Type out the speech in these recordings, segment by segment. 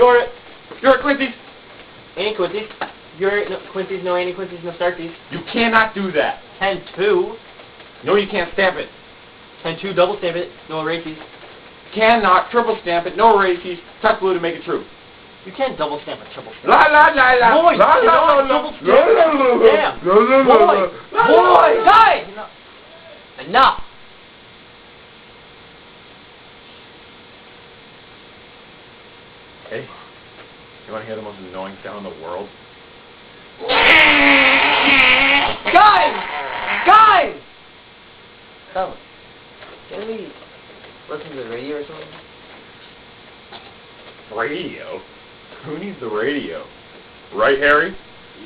You're Quincy's. Ain't Quincy's. You're no Quincy's, no Annie Quincy's, no Starkey's. You cannot do that. 10-2. No, you can't stamp it. 10-2, double stamp it, no erases. Cannot triple stamp it. No erases. Touch blue to make it true. You can't double stamp a triple stamp. La la la la. Boys, la la la double la. stamp. Damn. Boys, boys, guys. Enough. Hey, you want to hear the most annoying sound in the world? Guys! Fellas, can we listen to the radio or something? Radio? Who needs the radio? Right, Harry?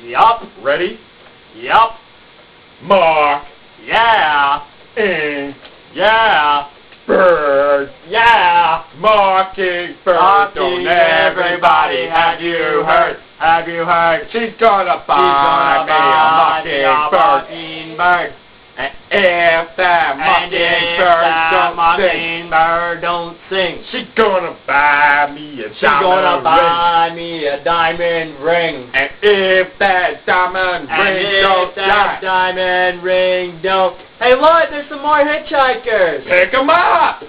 Yup. Ready? Yup. Mark. Yeah. Ink. Yeah. Bird. Yeah. Mockingbird. Don't everybody have you heard? Have you heard? She's gonna buy me a mockingbird. And if that mockingbird don't sing, she's gonna buy me a diamond ring. And if that diamond ring don't Hey Lloyd, there's some more hitchhikers. pick 'em up!